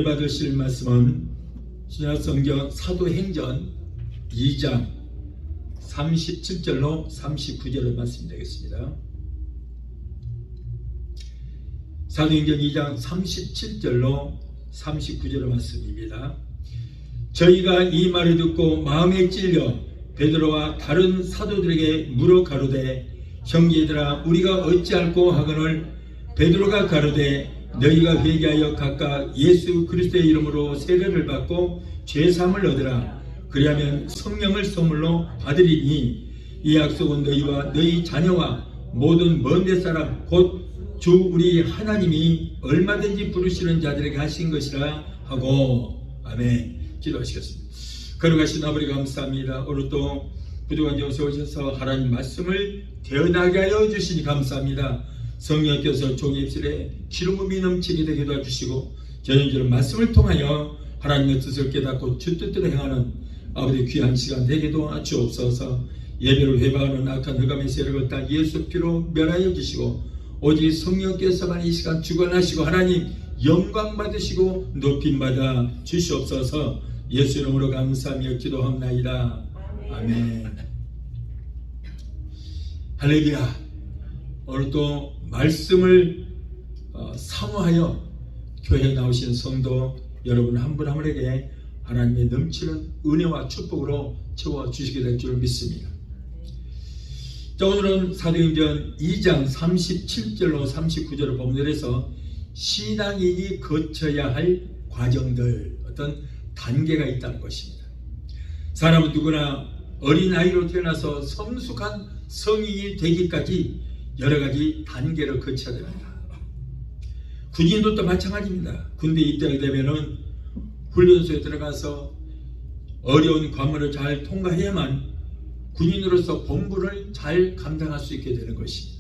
받으실 말씀은 신약성경 사도행전 2장 37절로 39절의 말씀이 되겠습니다. 사도행전 2장 37절로 39절의 말씀입니다. 저희가 이 말을 듣고 마음에 찔려 베드로와 다른 사도들에게 물어 가로되 형제들아 우리가 어찌할꼬 하거늘 베드로가 가로되 너희가 회개하여 각각 예수 그리스도의 이름으로 세례를 받고 죄사함을 얻으라. 그리하면 성령을 선물로 받으리니 이 약속은 너희와 너희 자녀와 모든 먼데 사람 곧 주 우리 하나님이 얼마든지 부르시는 자들에게 하신 것이라 하고. 아멘. 기도하시겠습니다. 걸어가신 아버지 감사합니다. 오늘 또 부족한 곳에 오셔서 하나님 말씀을 대언하게 하여 주시니 감사합니다. 성령께서 종의 입술에 기름 부음이 넘치게 되게 도와주시고 전형적인 말씀을 통하여 하나님의 뜻을 깨닫고 주 뜻대로 행하는 아버지 귀한 시간 되게 도와주옵소서. 예배를 회방하는 악한 흑암의 세력을 다 예수 피로 멸하여 주시고 오직 성령께서만 이 시간 주관하시고 하나님 영광 받으시고 높임 받아 주시옵소서. 예수 이름으로 감사하며 기도합나이다. 아멘. 할렐루야. 오늘 또 말씀을 사모하여 교회에 나오신 성도 여러분 한 분 한 분에게 하나님의 넘치는 은혜와 축복으로 채워주시게 될 줄 믿습니다. 자, 오늘은 사도행전 2장 37절로 39절을 본문에서 신앙인이 거쳐야 할 과정들, 어떤 단계가 있다는 것입니다. 사람은 누구나 어린아이로 태어나서 성숙한 성인이 되기까지 여러 가지 단계를 거쳐야 됩니다. 군인도 마찬가지입니다. 군대에 입대하게 되면은 훈련소에 들어가서 어려운 관문을 잘 통과해야만 군인으로서 본분을 잘 감당할 수 있게 되는 것입니다.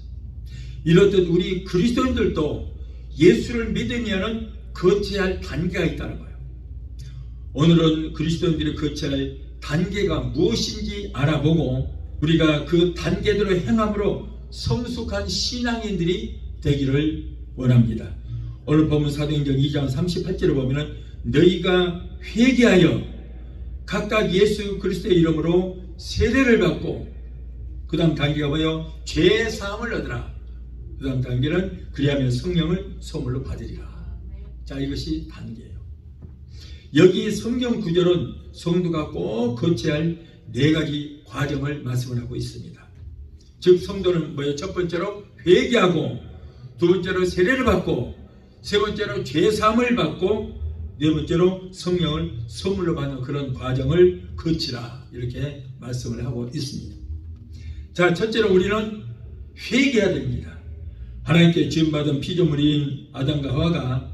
이렇듯 우리 그리스도인들도 예수를 믿으면은 거쳐야 할 단계가 있다는 거예요. 오늘은 그리스도인들이 거쳐야 할 단계가 무엇인지 알아보고 우리가 그 단계대로 행함으로 성숙한 신앙인들이 되기를 원합니다. 오늘 보면 사도행전 2장 38절을 보면 너희가 회개하여 각각 예수 그리스도의 이름으로 세례를 받고 그 다음 단계가 뭐예요? 죄사함을 얻으라. 그 다음 단계는 그리하면 성령을 선물로 받으리라. 자, 이것이 단계예요. 여기 성경 구절은 성도가 꼭 거쳐야 할 네 가지 과정을 말씀을 하고 있습니다. 즉 성도는 뭐예요? 첫 번째로 회개하고, 두 번째로 세례를 받고, 세 번째로 죄사함을 받고, 네 번째로 성령을 선물로 받는 그런 과정을 거치라. 이렇게 말씀을 하고 있습니다. 자, 첫째로 우리는 회개해야 됩니다. 하나님께 지음받은 피조물인 아담과 하와가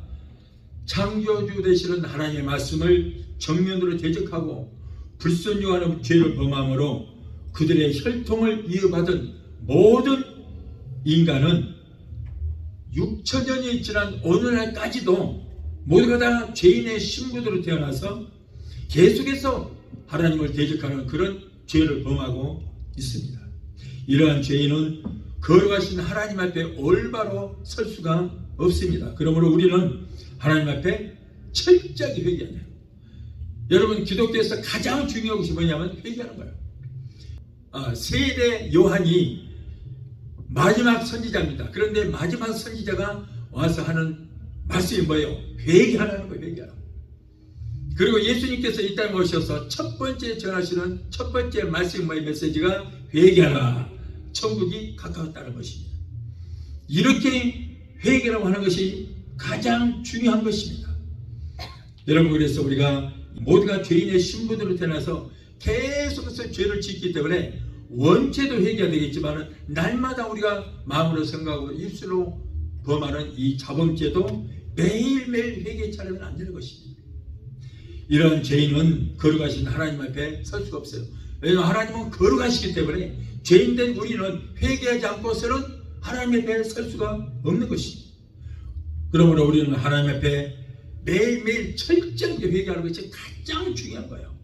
창조주 되시는 하나님의 말씀을 정면으로 대적하고 불순종하는 죄를 범함으로 그들의 혈통을 이어받은 모든 인간은 6천년이 지난 오늘날까지도 모두가 다 죄인의 신부들로 태어나서 계속해서 하나님을 대적하는 그런 죄를 범하고 있습니다. 이러한 죄인은 거룩하신 하나님 앞에 올바로 설 수가 없습니다. 그러므로 우리는 하나님 앞에 철저하게 회개해야 돼요. 여러분, 기독교에서 가장 중요한 것이 뭐냐면 회개하는 거예요. 세례 요한이 마지막 선지자입니다. 그런데 마지막 선지자가 와서 하는 말씀이 뭐예요? 회개하라는 거예요. 회개하라고. 그리고 예수님께서 이 땅에 오셔서 첫 번째 전하시는 첫 번째 말씀이 뭐예요? 메시지가 회개하라. 천국이 가까웠다는 것입니다. 이렇게 회개라고 하는 것이 가장 중요한 것입니다. 여러분, 그래서 우리가 모두가 죄인의 신부들로 태어나서 계속해서 죄를 짓기 때문에 원죄도 회개가 되겠지만 날마다 우리가 마음으로 생각하고 입술로 범하는 이 자범죄도 매일매일 회개 차리면 안 되는 것입니다. 이런 죄인은 거룩하신 하나님 앞에 설 수가 없어요. 왜냐하면 하나님은 거룩하시기 때문에 죄인된 우리는 회개하지 않고서는 하나님 앞에 설 수가 없는 것입니다. 그러므로 우리는 하나님 앞에 매일매일 철저하게 회개하는 것이 가장 중요한 거예요.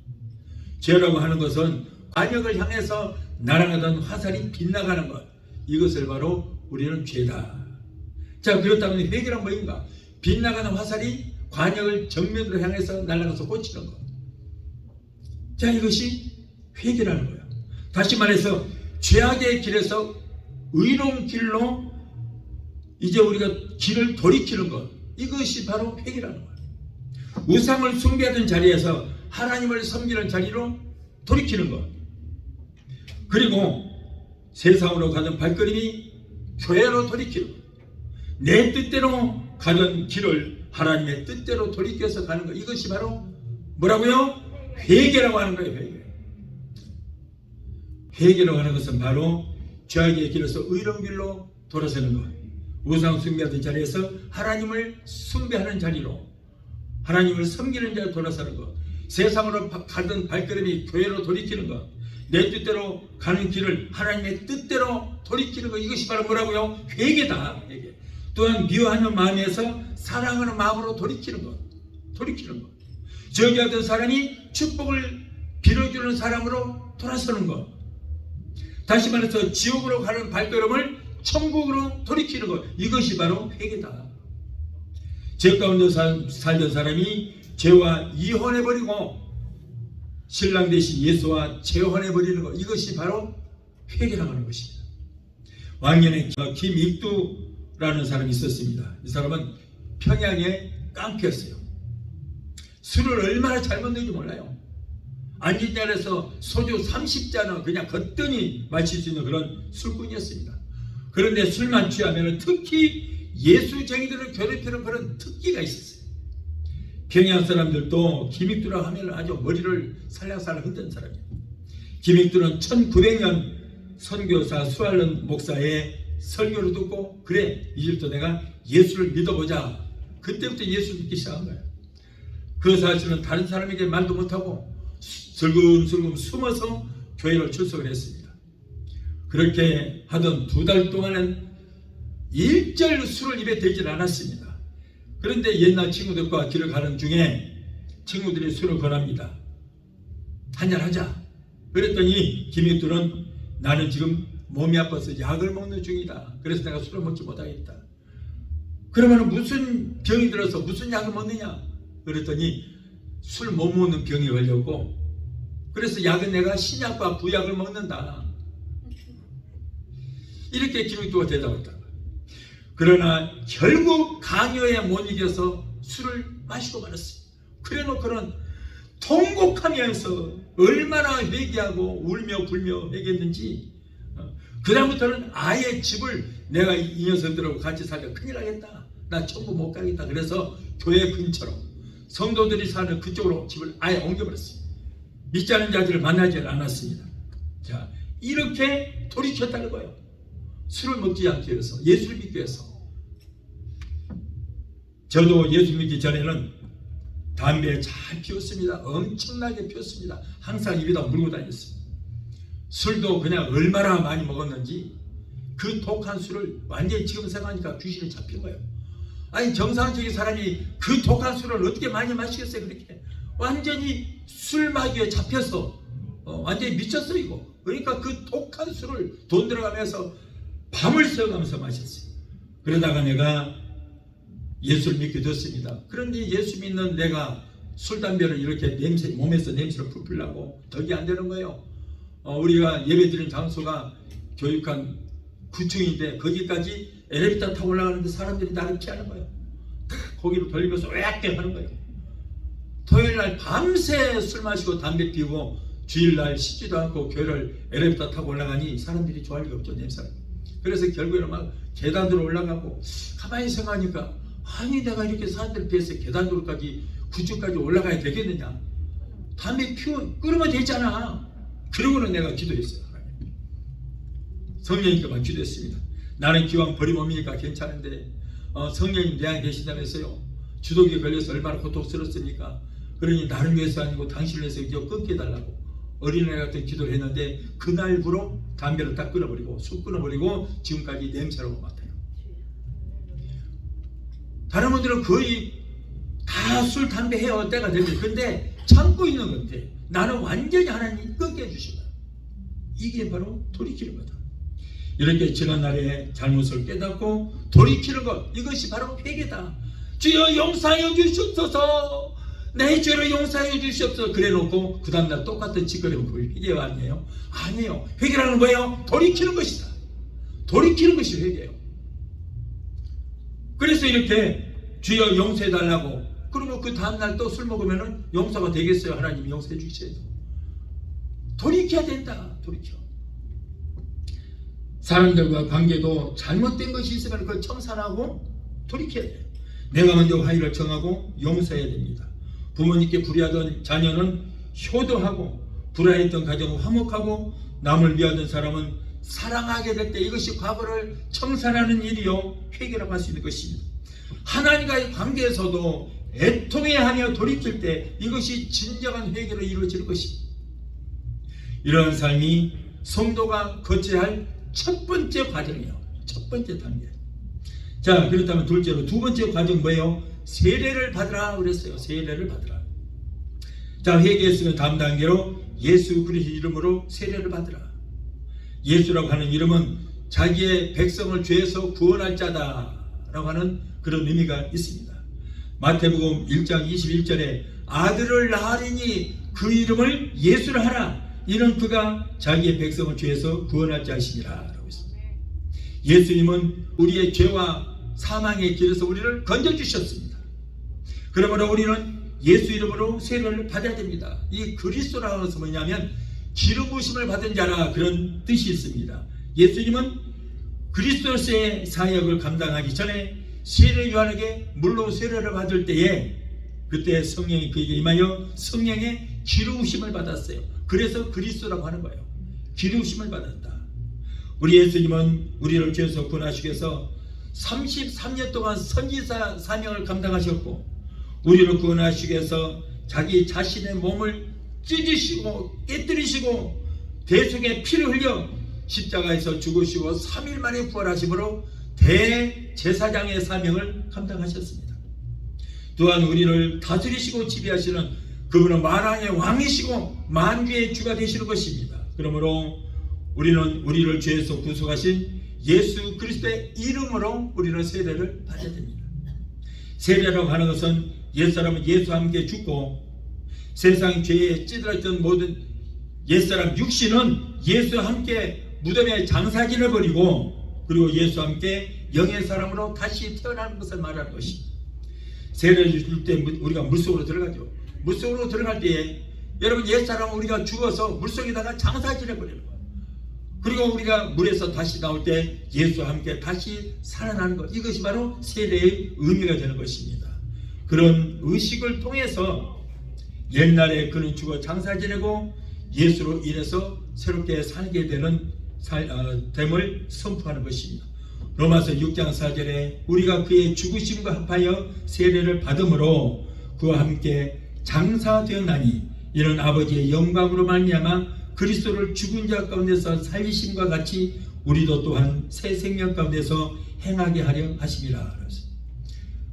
죄라고 하는 것은 반역을 향해서 날아가던 화살이 빗나가는 것, 이것을 바로 우리는 죄다. 자, 그렇다면 회개란 뭐인가? 빗나가는 화살이 관역을 정면으로 향해서 날아가서 꽂히는 것. 자, 이것이 회개라는 거예요. 다시 말해서 죄악의 길에서 의로운 길로 이제 우리가 길을 돌이키는 것. 이것이 바로 회개라는 거예요. 우상을 숭배하던 자리에서 하나님을 섬기는 자리로 돌이키는 것. 그리고 세상으로 가던 발걸음이 교회로 돌이키는 것. 내 뜻대로 가던 길을 하나님의 뜻대로 돌이켜서 가는 것. 이것이 바로 뭐라고요? 회개라고 하는 거예요. 회개. 회개라고 하는 것은 바로 죄악의 길에서 의로운 길로 돌아서는 것. 우상 숭배하던 자리에서 하나님을 숭배하는 자리로, 하나님을 섬기는 자리로 돌아서는 것. 세상으로 가던 발걸음이 교회로 돌이키는 것. 내 뜻대로 가는 길을 하나님의 뜻대로 돌이키는 것. 이것이 바로 뭐라고요? 회개다. 회개. 또한 미워하는 마음에서 사랑하는 마음으로 돌이키는 것. 돌이키는 것. 저기 하던 사람이 축복을 빌어주는 사람으로 돌아서는 것. 다시 말해서 지옥으로 가는 발걸음을 천국으로 돌이키는 것. 이것이 바로 회개다. 죄 가운데 살던 사람이 죄와 이혼해버리고 신랑 대신 예수와 재혼해버리는 것. 이것이 바로 회개라고 하는 것입니다. 왕년에 김익두라는 사람이 있었습니다. 이 사람은 평양의 깡패였어요. 술을 얼마나 잘 먹는지 몰라요. 앉은 자리에서 소주 30잔은 그냥 거뜬히 마실 수 있는 그런 술꾼이었습니다. 그런데 술만 취하면 특히 예수쟁이들을 괴롭히는 그런 특기가 있었어요. 평양 사람들도 김익두라고 하면 아주 머리를 살랑살랑 흔든 사람이에요. 김익두는 1900년 선교사 수알론 목사의 설교를 듣고, 그래, 이제부터 내가 예수를 믿어보자. 그때부터 예수 믿기 시작한 거예요. 그 사실은 다른 사람에게 말도 못하고 슬금슬금 숨어서 교회를 출석을 했습니다. 그렇게 하던 2달 동안은 일절 술을 입에 대질 않았습니다. 그런데 옛날 친구들과 길을 가는 중에 친구들이 술을 권합니다. 한잔 하자. 그랬더니 김익두는 나는 지금 몸이 아파서 약을 먹는 중이다. 그래서 내가 술을 먹지 못하겠다. 그러면 무슨 병이 들어서 무슨 약을 먹느냐? 그랬더니 술 못 먹는 병이 걸렸고, 그래서 약은 내가 신약과 구약을 먹는다. 이렇게 김익두가 대답했다. 그러나 결국 강요에 못 이겨서 술을 마시고 말았어요. 그래놓고는 통곡하면서 얼마나 회개하고 울며 불며 회개했는지, 그 다음부터는 아예 집을 내가 이 녀석들하고 같이 살면 큰일 나겠다. 나 천국 못 가겠다. 그래서 교회 근처로 성도들이 사는 그쪽으로 집을 아예 옮겨버렸어요. 믿지 않은 자들을 만나지 않았습니다. 자, 이렇게 돌이켰다는 거예요. 술을 먹지 않기 위해서, 예수를 믿기 위해서. 저도 예수 믿기 전에는 담배 잘 피웠습니다. 엄청나게 피웠습니다. 항상 입에다 물고 다녔습니다. 술도 그냥 얼마나 많이 먹었는지 그 독한 술을 완전히 지금 생각하니까 귀신이 잡힌 거예요. 아니, 정상적인 사람이 그 독한 술을 어떻게 많이 마시겠어요? 그렇게 완전히 술마귀에 잡혀서 완전히 미쳤어 이거. 그러니까 그 독한 술을 돈 들어가면서 밤을 새워가면서 마셨어요. 그러다가 내가 예수를 믿게 됐습니다. 그런데 예수 믿는 내가 술, 담배를 이렇게 몸에서 냄새를 풀풀라고 덕이 안 되는 거예요. 우리가 예배드린 장소가 교육한 9층인데 거기까지 엘리베이터 타고 올라가는데 사람들이 나를 피하는 거예요. 거기로 돌리면서 왜악게 하는 거예요. 토요일날 밤새 술 마시고 담배 피우고 주일날 씻지도 않고 교회를 엘리베이터 타고 올라가니 사람들이 좋아할 리가 없죠, 냄새를. 그래서 결국에는 막 계단으로 올라가고, 가만히 생각하니까 아니, 내가 이렇게 사람들 피해서 계단으로까지 9층까지 올라가야 되겠느냐. 담배 끊으면 되잖아. 그러고는 내가 기도했어요. 성령님께만 기도했습니다. 나는 기왕 버림없으니까 괜찮은데 성령님 내 안에 계신다면서요. 주독에 걸려서 얼마나 고통스럽습니까? 그러니 나를 위해서 아니고 당신을 위해서 이제 끊게 해달라고 어린애 같은 기도를 했는데, 그날부로 담배를 딱 끊어버리고 술 끊어버리고 지금까지 냄새로 맡아요. 다른 분들은 거의 다 술, 담배 해요. 때가 되면. 근데 참고 있는 건데 나는 완전히 하나님이 끊게 해주신 거야. 이게 바로 돌이키는 거다. 이렇게 지난 날에 잘못을 깨닫고 돌이키는 것, 이것이 바로 회개다. 주여 용서하여 주시옵소서, 내 죄를 용서하여 주시옵소서. 그래 놓고 그 다음날 똑같은 짓거리면 그걸 회개 아니에요? 아니에요. 회개라는 뭐예요? 돌이키는 것이다. 돌이키는 것이 회개예요. 그래서 이렇게 주여 용서해달라고, 그러면 그 다음날 또 술 먹으면 용서가 되겠어요? 하나님이 용서해 주셔야죠. 돌이켜야 된다. 돌이켜. 사람들과 관계도 잘못된 것이 있으면 그걸 청산하고 돌이켜야 돼요. 내가 먼저 화의를 청하고 용서해야 됩니다. 부모님께 불의하던 자녀는 효도하고, 불화했던 가정은 화목하고, 남을 미워하던 사람은 사랑하게 될 때 이것이 과거를 청산하는 일이요 회개라고 할 수 있는 것입니다. 하나님과의 관계에서도 애통해하며 돌이킬 때 이것이 진정한 회개로 이루어질 것입니다. 이러한 삶이 성도가 거쳐야 할 첫 번째 과정이에요. 첫 번째 단계. 자, 그렇다면 둘째로 두 번째 과정 뭐예요? 세례를 받으라 그랬어요. 세례를 받으라. 자, 회개했으면 다음 단계로 예수 그리스도 이름으로 세례를 받으라. 예수라고 하는 이름은 자기의 백성을 죄에서 구원할 자다라고 하는 그런 의미가 있습니다. 마태복음 1장 21절에 아들을 낳으리니 그 이름을 예수를 하라. 이는 그가 자기의 백성을 죄에서 구원할 자이시니라 라고 했습니다. 예수님은 우리의 죄와 사망의 길에서 우리를 건져주셨습니다. 그러므로 우리는 예수 이름으로 세례를 받아야 됩니다. 이 그리스도라고 해서 뭐냐면 기름 부으심을 받은 자라, 그런 뜻이 있습니다. 예수님은 그리스도의 사역을 감당하기 전에 세례 요한에게 물로 세례를 받을 때에 그때 성령이 그에게 임하여 성령의 기름부으심을 받았어요. 그래서 그리스도라고 하는 거예요. 기름부으심을 받았다. 우리 예수님은 우리를 죄에서 구원하시기 위해서 33년 동안 선지자 사명을 감당하셨고, 우리를 구원하시기 위해서 자기 자신의 몸을 찢으시고 깨뜨리시고 대속의 피를 흘려 십자가에서 죽으시고 3일 만에 부활하심으로 대제사장의 사명을 감당하셨습니다. 또한 우리를 다스리시고 지배하시는 그분은 만왕의 왕이시고 만주의 주가 되시는 것입니다. 그러므로 우리는 우리를 죄에서 구속하신 예수 그리스도의 이름으로 우리는 세례를 받아야 됩니다. 세례라고 하는 것은 옛사람은 예수와 함께 죽고 세상 죄에 찌들었던 모든 옛사람 육신은 예수와 함께 무덤에 장사진을 버리고, 그리고 예수와 함께 영의 사람으로 다시 태어나는 것을 말하는 것입니다. 세례를 줄 때 우리가 물속으로 들어가죠. 물속으로 들어갈 때에 여러분 옛사람은 우리가 죽어서 물속에다가 장사진해 버리는 거예요. 그리고 우리가 물에서 다시 나올 때 예수와 함께 다시 살아나는 것, 이것이 바로 세례의 의미가 되는 것입니다. 그런 의식을 통해서 옛날에 그는 죽어 장사 지내고 예수로 인해서 새롭게 살게 되는 됨을 선포하는 것입니다. 로마서 6장 4절에 우리가 그의 죽으심과 합하여 세례를 받음으로 그와 함께 장사되었나니 이는 아버지의 영광으로 말미암아 그리스도를 죽은 자 가운데서 살리심과 같이 우리도 또한 새 생명 가운데서 행하게 하려 하심이라.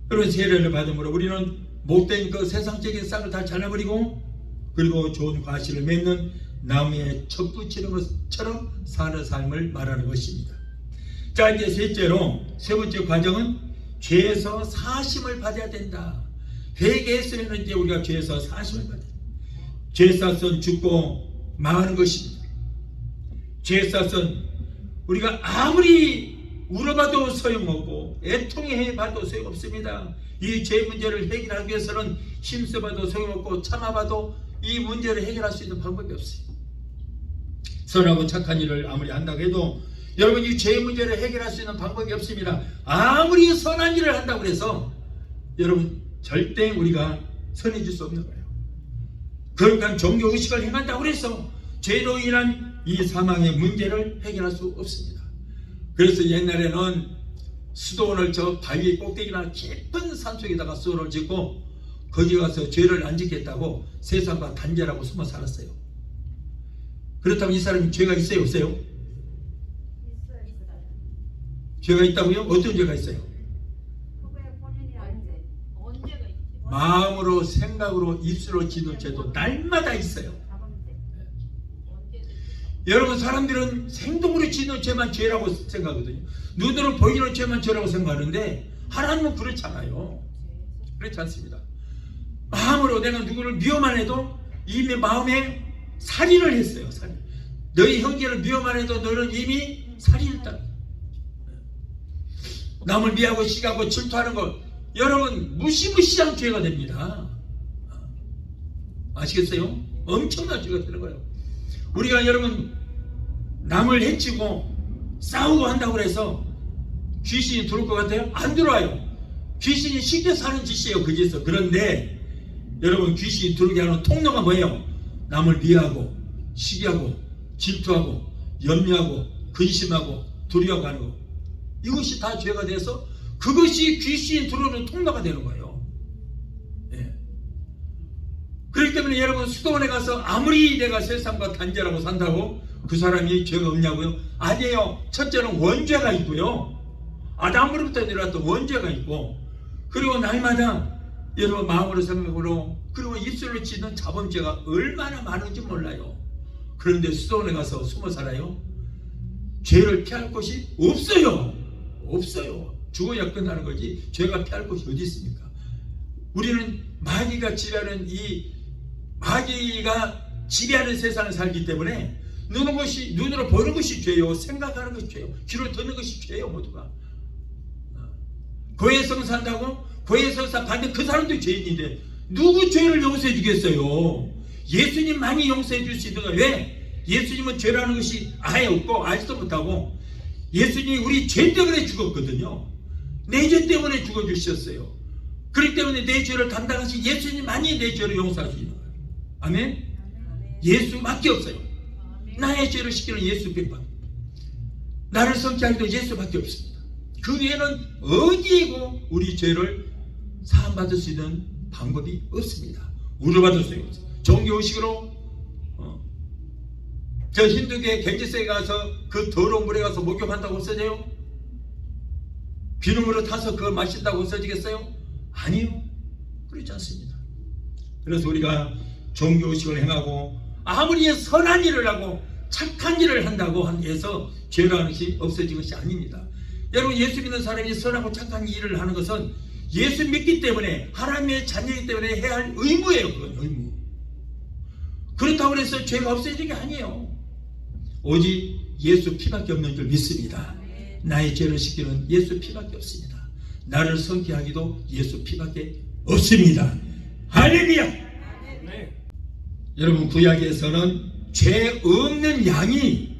그런 세례를 받음으로 우리는 못된 그 세상적인 싹을 다 잘라버리고, 그리고 좋은 과실을 맺는 나무에 첫 붙이는 것처럼 사는 삶을 말하는 것입니다. 자, 이제 셋째로, 세 번째 과정은 죄에서 사심을 받아야 된다. 회개했으면 이제 우리가 죄에서 사심을 받아야 된다. 죄 쌌은 죽고 망하는 것입니다. 죄 쌌은 우리가 아무리 울어봐도 소용없고 애통해봐도 소용없습니다. 이 죄 문제를 해결하기 위해서는 힘써봐도 소용없고 참아봐도 이 문제를 해결할 수 있는 방법이 없어요. 선하고 착한 일을 아무리 한다고 해도 여러분 이 죄 문제를 해결할 수 있는 방법이 없습니다. 아무리 선한 일을 한다고 해서 여러분 절대 우리가 선해질 수 없는 거예요. 그러니까 종교의식을 행한다고 해서 죄로 인한 이 사망의 문제를 해결할 수 없습니다. 그래서 옛날에는 수도원을 저 바위 꼭대기나 깊은 산속에다가 수도원을 짓고 거기 가서 죄를 안 짓겠다고 세상과 단절하고 숨어 살았어요. 그렇다면 이 사람이 죄가 있어요, 없어요? 있어요. 죄가 있다고요? 어떤 죄가 있어요? 마음으로, 생각으로, 입술로 짓는 죄도 날마다 있어요. 여러분 사람들은 행동으로 짓는 죄만 죄라고 생각하거든요. 눈으로 보이는 죄만 죄라고 생각하는데 하나님은 그렇지 않아요. 그렇지 않습니다. 마음으로 내가 누구를 미워만 해도 이미 마음에 살인을 했어요. 살인. 너희 형제를 미워만 해도 너는 이미 살인했다. 남을 미워하고 시기하고 질투하는 것, 여러분 무시무시한 죄가 됩니다. 아시겠어요? 엄청난 죄가 되는 거예요. 우리가 여러분 남을 해치고 싸우고 한다고 해서 귀신이 들어올 것 같아요? 안 들어와요. 귀신이 쉽게 사는 짓이에요. 그 짓은. 그런데 여러분 귀신이 들어오게 하는 통로가 뭐예요? 남을 미워하고 시기하고 질투하고 염려하고 근심하고 두려워하고 하는 거. 이것이 다 죄가 돼서 그것이 귀신이 들어오는 통로가 되는 거예요. 예. 그렇기 때문에 여러분 수도원에 가서 아무리 내가 세상과 단절하고 산다고 그 사람이 죄가 없냐고요? 아니에요. 첫째는 원죄가 있고요. 아담으로부터 내려왔던 원죄가 있고, 그리고 날마다 여러분 마음으로 생각으로, 그리고 입술로 짓는 자범죄가 얼마나 많은지 몰라요. 그런데 수도원에 가서 숨어 살아요? 죄를 피할 곳이 없어요. 없어요. 죽어야 끝나는 거지 죄가 피할 곳이 어디 있습니까? 우리는 마귀가 지배하는 이 마귀가 지배하는 세상을 살기 때문에 눈으로 보는 것이 죄요, 생각하는 것이 죄요, 귀로 듣는 것이 죄요. 모두가 고해성 산다고 고해성사 받는 그 사람도 죄인인데 누구 죄를 용서해 주겠어요? 예수님만이 용서해 줄 수 있는 거예요. 왜? 예수님은 죄라는 것이 아예 없고 알지도 못하고, 예수님이 우리 죄 때문에 죽었거든요. 내 죄 때문에 죽어주셨어요. 그렇기 때문에 내 죄를 담당하신 예수님만이 내 죄를 용서할 수 있는 거예요. 아멘? 예수밖에 없어요. 나의 죄를 씻기는 예수밖에. 나를 성취하기도 예수밖에 없습니다. 그 외에는 어디에고 우리 죄를 사함받을 수 있는 방법이 없습니다. 우려받을 수 있는 종교의식으로 저 힌두교의 갱지스에 가서 그 더러운 물에 가서 목욕한다고 없어져요? 비누물을 타서 그걸 마신다고 없어지겠어요? 아니요. 그렇지 않습니다. 그래서 우리가 종교의식을 행하고 아무리 선한 일을 하고 착한 일을 한다고 해서 죄라는 것이 없어진 것이 아닙니다. 여러분 예수 믿는 사람이 선하고 착한 일을 하는 것은 예수 믿기 때문에, 하나님의 자녀이기 때문에 해야 할 의무예요. 그건 의무. 그렇다고 해서 죄가 없어지는 게 아니에요. 오직 예수 피밖에 없는 줄 믿습니다. 나의 죄를 씻기는 예수 피밖에 없습니다. 나를 성취하기도 예수 피밖에 없습니다. 할렐루야. 네. 여러분 구약에서는 죄 없는 양이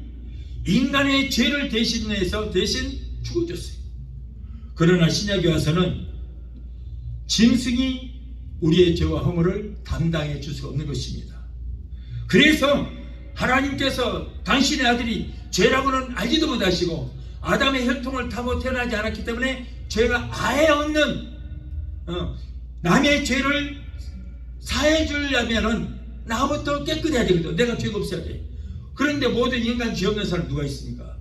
인간의 죄를 대신해서 대신 죽어줬어요. 그러나 신약에 와서는 짐승이 우리의 죄와 허물을 담당해 줄 수 없는 것입니다. 그래서 하나님께서 당신의 아들이 죄라고는 알지도 못하시고 아담의 혈통을 타고 태어나지 않았기 때문에 죄가 아예 없는 남의 죄를 사해 주려면은 나부터 깨끗해야 되거든. 내가 죄가 없어야 돼. 그런데 모든 인간 죄 없는 사람 누가 있습니까?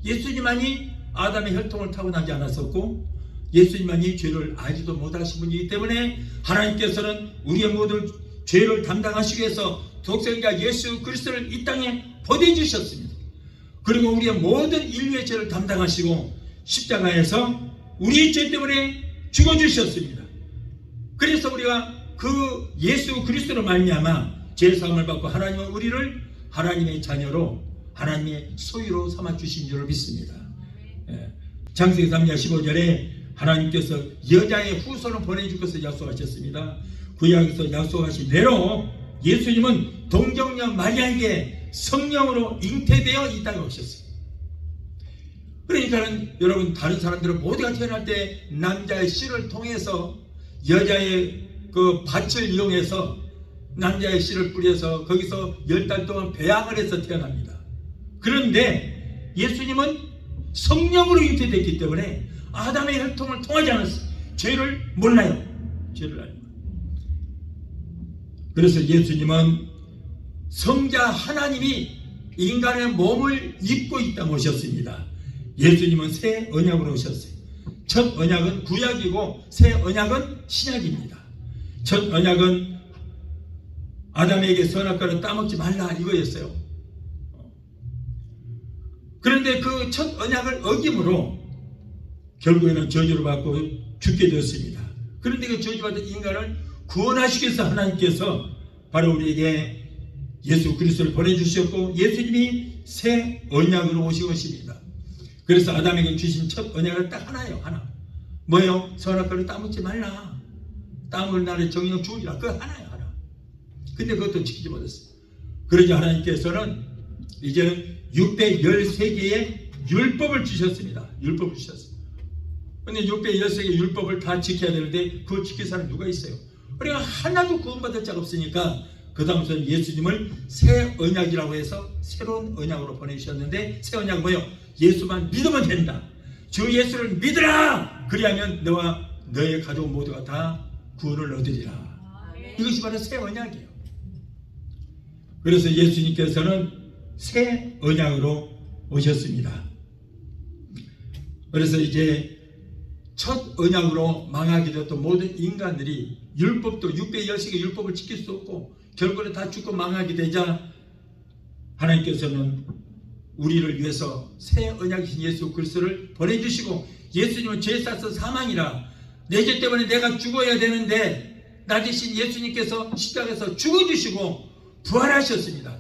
예수님만이 아담의 혈통을 타고나지 않았었고 예수님만이 죄를 알지도 못하신 분이기 때문에 하나님께서는 우리의 모든 죄를 담당하시기 위해서 독생자 예수 그리스도를 이 땅에 보내주셨습니다. 그리고 우리의 모든 인류의 죄를 담당하시고 십자가에서 우리의 죄 때문에 죽어주셨습니다. 그래서 우리가 그 예수 그리스도로 말미암아 죄사함을 받고 하나님은 우리를 하나님의 자녀로, 하나님의 소유로 삼아주신 줄 믿습니다. 창세기 3장 15절에 하나님께서 여자의 후손을 보내줄 것을 약속하셨습니다. 구약에서 약속하신 대로 예수님은 동정녀 마리아에게 성령으로 잉태되어 이 땅에 오셨어요. 그러니까는 여러분 다른 사람들은 모두가 태어날 때 남자의 씨를 통해서 여자의 그 밭을 이용해서 남자의 씨를 뿌려서 거기서 10달 동안 배양을 해서 태어납니다. 그런데 예수님은 성령으로 잉태됐기 때문에 아담의 혈통을 통하지 않았어요. 죄를 몰라요. 죄를 알아요. 그래서 예수님은 성자 하나님이 인간의 몸을 입고 이 땅에 오셨습니다. 예수님은 새 언약으로 오셨어요. 첫 언약은 구약이고 새 언약은 신약입니다. 첫 언약은 아담에게 선악과를 따먹지 말라 이거였어요. 그런데 그 첫 언약을 어김으로 결국에는 저주를 받고 죽게 되었습니다. 그런데 그 저주받은 인간을 구원하시기 위해서 하나님께서 바로 우리에게 예수 그리스도를 보내주셨고, 예수님이 새 언약으로 오신 것입니다. 그래서 아담에게 주신 첫 언약은 딱 하나예요. 하나. 뭐예요? 선악과를 따먹지 말라. 따먹을 날에 정령 죽으리라. 그거 하나예요. 하나. 근데 그것도 지키지 못했어요. 그러자 하나님께서는 이제는 613개의 율법을 주셨습니다. 율법을 주셨어요. 근데 613개의 율법을 다 지켜야 되는데 그걸 지킬 사람 누가 있어요? 우리가 하나도 구원받을 자가 없으니까 그 다음부터는 예수님을 새 언약이라고 해서 새로운 언약으로 보내주셨는데, 새 언약은 뭐예요? 예수만 믿으면 된다. 주 예수를 믿으라. 그리하면 너와 너의 가족 모두가 다 구원을 얻으리라. 이것이 바로 새 언약이에요. 그래서 예수님께서는 새 언약으로 오셨습니다. 그래서 이제 첫 언약으로 망하게 되었던 모든 인간들이 율법도 613개 율법을 지킬 수 없고 결국은 다 죽고 망하게 되자 하나님께서는 우리를 위해서 새 언약이신 예수 그리스도를 보내주시고, 예수님은 죄 싸서 사망이라 내 죄 때문에 내가 죽어야 되는데 나 대신 예수님께서 십자가에서 죽어주시고 부활하셨습니다.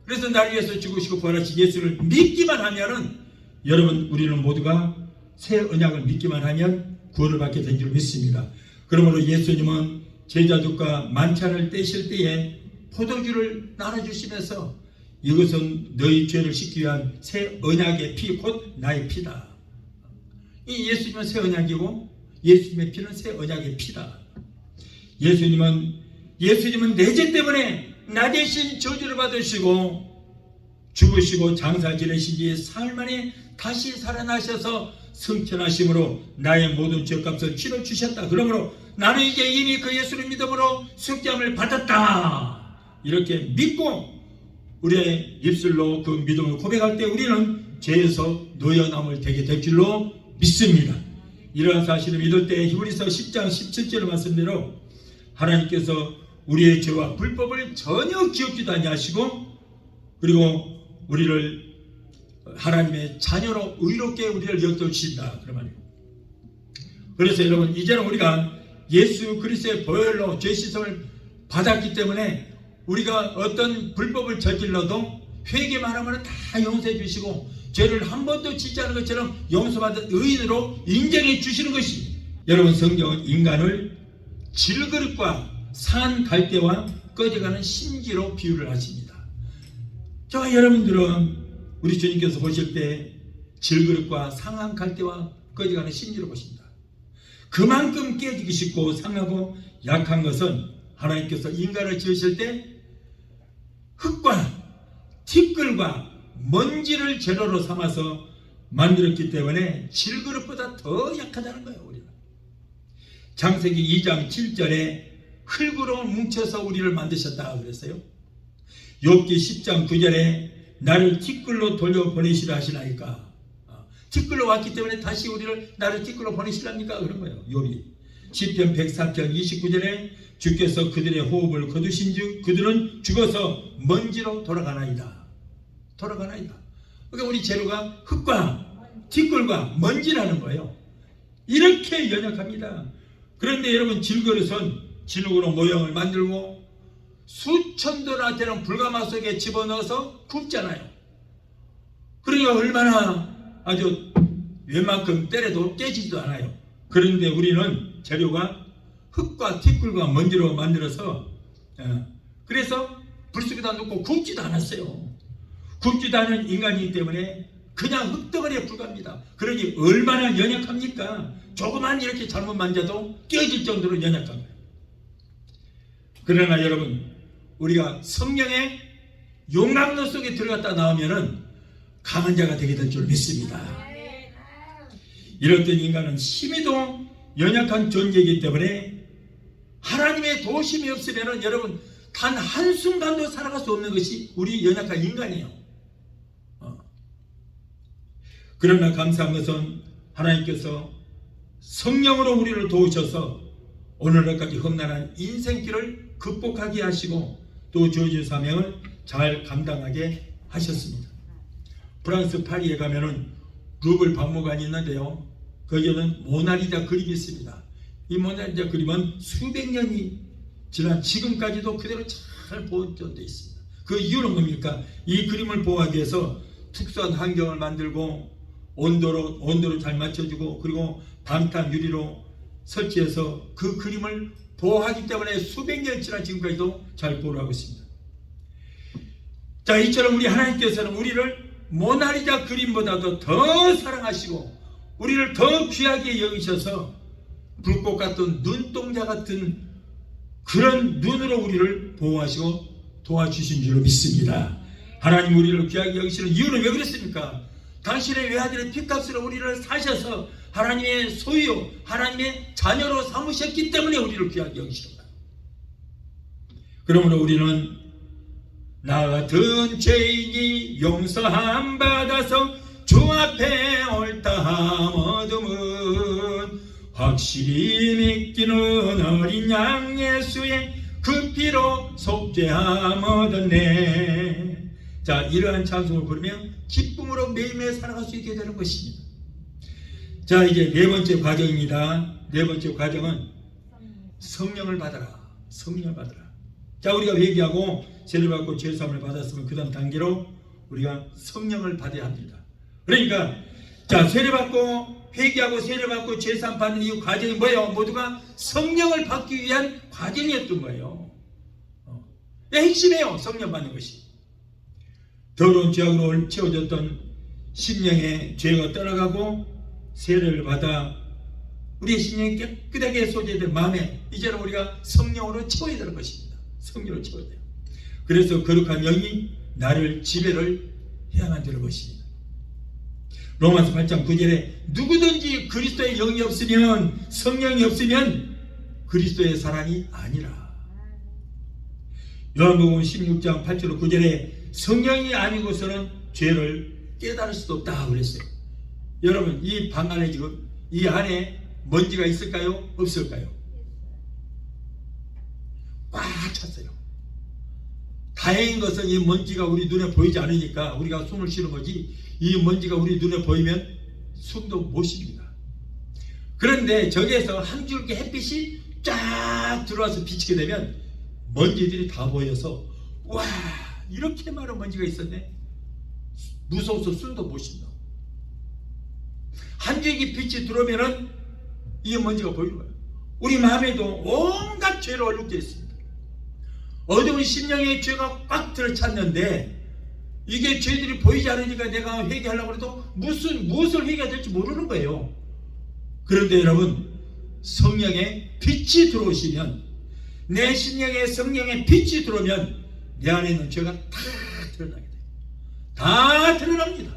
그래서 나를 위해서 죽으시고 부활하신 예수를 믿기만 하면은, 여러분 우리는 모두가 새 언약을 믿기만 하면 구원을 받게 된 줄 믿습니다. 그러므로 예수님은 제자들과 만찬을 떼실 때에 포도주를 나눠주시면서 이것은 너희 죄를 씻기 위한 새 언약의 피, 곧 나의 피다. 이 예수님은 새 언약이고 예수님의 피는 새 언약의 피다. 예수님은 내 죄 때문에 나 대신 저주를 받으시고 죽으시고 장사 지내신 지 사흘 만에 다시 살아나셔서 승천하심으로 나의 모든 죄값을 치러주셨다. 그러므로 나는 이제 이미 그 예수를 믿음으로 속죄함을 받았다. 이렇게 믿고 우리의 입술로 그 믿음을 고백할 때 우리는 죄에서 놓여남을 되게 될 줄로 믿습니다. 이러한 사실을 믿을 때 히브리서 10장 17절 말씀대로 하나님께서 우리의 죄와 불법을 전혀 기억지도 아니하시고, 그리고 우리를 하나님의 자녀로 의롭게 우리를 여겨주신다. 그런 말이에요. 그래서 여러분 이제는 우리가 예수 그리스도의 보혈로 죄 씻음을 받았기 때문에 우리가 어떤 불법을 저질러도 회개만 하면 다 용서해 주시고 죄를 한 번도 짓지 않은 것처럼 용서받은 의인으로 인정해 주시는 것이, 여러분 성경은 인간을 질그릇과 산 갈대와 꺼져가는 심지로 비유를 하십니다. 저와 여러분들은 우리 주님께서 보실 때 질그릇과 상한 갈대와 꺼져가는 심지로 보십니다. 그만큼 깨지기 쉽고 상하고 약한 것은 하나님께서 인간을 지으실 때 흙과 티끌과 먼지를 재료로 삼아서 만들었기 때문에 질그릇보다 더 약하다는 거예요. 우리는 창세기 2장 7절에 흙으로 뭉쳐서 우리를 만드셨다 그랬어요. 욥기 10장 9절에 나를 티끌로 돌려보내시라 하시나이까. 티끌로 왔기 때문에 다시 우리를 나를 티끌로 보내시랍니까? 그런 거예요. 욥이 시편 104편 29절에 주께서 그들의 호흡을 거두신즉 그들은 죽어서 먼지로 돌아가나이다. 돌아가나이다. 그러니까 우리 재료가 흙과 티끌과 먼지라는 거예요. 이렇게 연약합니다. 그런데 여러분 질그릇은 진흙으로 모형을 만들고 수천도나 되는 불가마 속에 집어넣어서 굽잖아요. 그러니까 얼마나 아주 웬만큼 때려도 깨지지도 않아요. 그런데 우리는 재료가 흙과 티끌과 먼지로 만들어서 그래서 불속에다 넣고 굽지도 않았어요. 굽지도 않은 인간이기 때문에 그냥 흙덩어리에 불과합니다. 그러니 얼마나 연약합니까? 조그만 이렇게 잘못 만져도 깨질 정도로 연약한 거예요. 그러나 여러분 우리가 성령의 용광로 속에 들어갔다 나오면은 강한 자가 되게 될 줄 믿습니다. 이렇던 인간은 심히도 연약한 존재이기 때문에 하나님의 도심이 없으면은 여러분 단 한순간도 살아갈 수 없는 것이 우리 연약한 인간이에요. 그러나 감사한 것은 하나님께서 성령으로 우리를 도우셔서 오늘날까지 험난한 인생길을 극복하게 하시고 또 주어진 사명을 잘 감당하게 하셨습니다. 프랑스 파리에 가면은 루블 박물관이 있는데요. 거기에는 모나리자 그림이 있습니다. 이 모나리자 그림은 수백 년이 지난 지금까지도 그대로 잘 보존되어 있습니다. 그 이유는 뭡니까? 이 그림을 보호하기 위해서 특수한 환경을 만들고 온도를 잘 맞춰주고 그리고 방탄 유리로 설치해서 그 그림을 보호하기 때문에 수백 년 지난 지금까지도 잘 보호를 하고 있습니다. 자, 이처럼 우리 하나님께서는 우리를 모나리자 그림보다도 더 사랑하시고 우리를 더 귀하게 여기셔서 불꽃 같은 눈동자 같은 그런 눈으로 우리를 보호하시고 도와주신 줄로 믿습니다. 하나님 우리를 귀하게 여기시는 이유는 왜 그랬습니까? 당신의 외아들의 피값으로 우리를 사셔서 하나님의 소유, 하나님의 자녀로 삼으셨기 때문에 우리를 귀하게 여기시는 거예요. 그러므로 우리는 나 같은 죄인이 용서함 받아서 주 앞에 옳다함 얻음은 확실히 믿기는 어린 양 예수의 그 피로 속죄함 얻었네. 자, 이러한 찬송을 부르면 기쁨으로 매일매일 살아갈 수 있게 되는 것입니다. 자, 이제 네 번째 과정입니다. 네 번째 과정은 성령을 받아라. 성령을 받아라. 자, 우리가 회개하고 세례 받고 죄사함을 받았으면 그 다음 단계로 우리가 성령을 받아야 합니다. 그러니까 자, 세례 받고 회개하고 세례 받고 죄사함 받는 이 과정이 뭐예요? 모두가 성령을 받기 위한 과정이었던 거예요. 핵심이에요. 성령 받는 것이. 더러운 죄악으로 채워졌던 심령의 죄가 떠나가고 세례를 받아 우리의 심령이 깨끗하게 소재된 마음에 이제는 우리가 성령으로 채워야 되는 것입니다. 성령으로 채워야 돼요. 그래서 거룩한 영이 나를 지배를 해야만 되는 것입니다. 로마서 8장 9절에 누구든지 그리스도의 영이 없으면, 성령이 없으면 그리스도의 사람이 아니라. 요한복음 16장 8절 9절에 성령이 아니고서는 죄를 깨달을 수도 없다 그랬어요. 여러분, 이 방 안에 지금 이 안에 먼지가 있을까요? 없을까요? 꽉 찼어요. 다행인 것은 이 먼지가 우리 눈에 보이지 않으니까 우리가 숨을 쉬는 거지, 이 먼지가 우리 눈에 보이면 숨도 못 쉽니다. 그런데 저기에서 한 줄기 햇빛이 쫙 들어와서 비치게 되면 먼지들이 다 보여서 와, 이렇게 많은 먼지가 있었네. 무서워서 숨도 못 쉰다. 한 줄기 빛이 들어오면은 이 먼지가 보이는 거예요. 우리 마음에도 온갖 죄로 얼룩져 있습니다. 어두운 심령의 죄가 꽉 들어찼는데 이게 죄들이 보이지 않으니까 내가 회개하려고 해도 무엇을 회개해야 될지 모르는 거예요. 그런데 여러분, 성령의 빛이 들어오시면, 내 심령에 성령의 빛이 들어오면 내 안에 있는 죄가 다 드러나게 돼요. 다 드러납니다.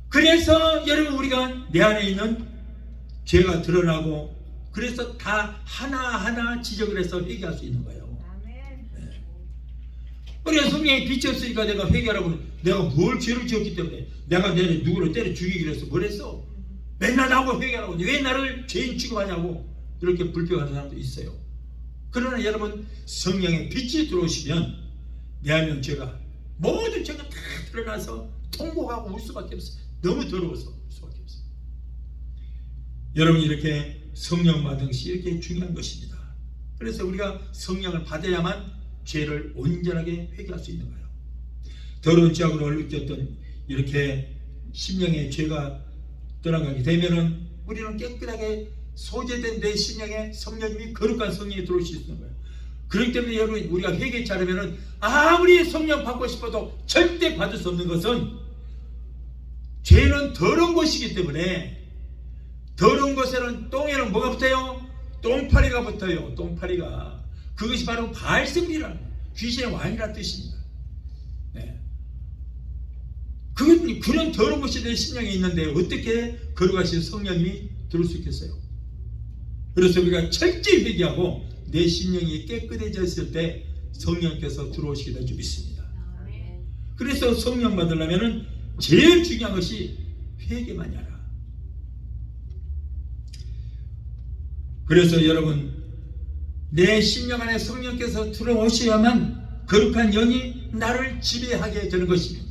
그래서 여러분, 우리가 내 안에 있는 죄가 드러나고 그래서 다 하나하나 지적을 해서 회개할 수 있는 거예요. 네. 우리가 성령의 빛이 없으니까 내가 회개하라고, 내가 뭘 죄를 지었기 때문에 내가 내 누구를 때려 죽이기로 해서 뭘 했어? 맨날 나하고 회개하라고, 왜 나를 죄인 취급하냐고 이렇게 불평하는 사람도 있어요. 그러나 여러분, 성령의 빛이 들어오시면 내 안에 있는 죄가, 모든 죄가 다 드러나서 통곡하고 울 수밖에 없어요. 너무 더러워서 울 수밖에 없어요. 여러분, 이렇게 성령 받은 것이 이렇게 중요한 것입니다. 그래서 우리가 성령을 받아야만 죄를 온전하게 회개할 수 있는 거예요. 더러운 죄악으로 얼룩졌던 이렇게 심령의 죄가 떠나가게 되면은 우리는 깨끗하게 소재된 내 심령에 성령님이, 거룩한 성령이 들어올 수 있는 거예요. 그렇기 때문에 여러분, 우리가 회개치 않으면은 아무리 성령 받고 싶어도 절대 받을 수 없는 것은, 죄는 더러운 것이기 때문에, 더러운 것에는, 똥에는 뭐가 붙어요? 똥파리가 붙어요. 똥파리가. 그것이 바로 바알세불이라는 거예요. 귀신의 왕이라는 뜻입니다. 네. 그런 더러운 것이 내 심령에 있는데 어떻게 거룩하신 성령님이 들을 수 있겠어요? 그래서 우리가 철저히 회개하고 내 심령이 깨끗해졌을 때 성령께서 들어오시게 될 줄 믿습니다. 그래서 성령 받으려면 제일 중요한 것이 회개만이 하라. 그래서 여러분, 내 심령 안에 성령께서 들어오셔야만 거룩한 영이 나를 지배하게 되는 것입니다.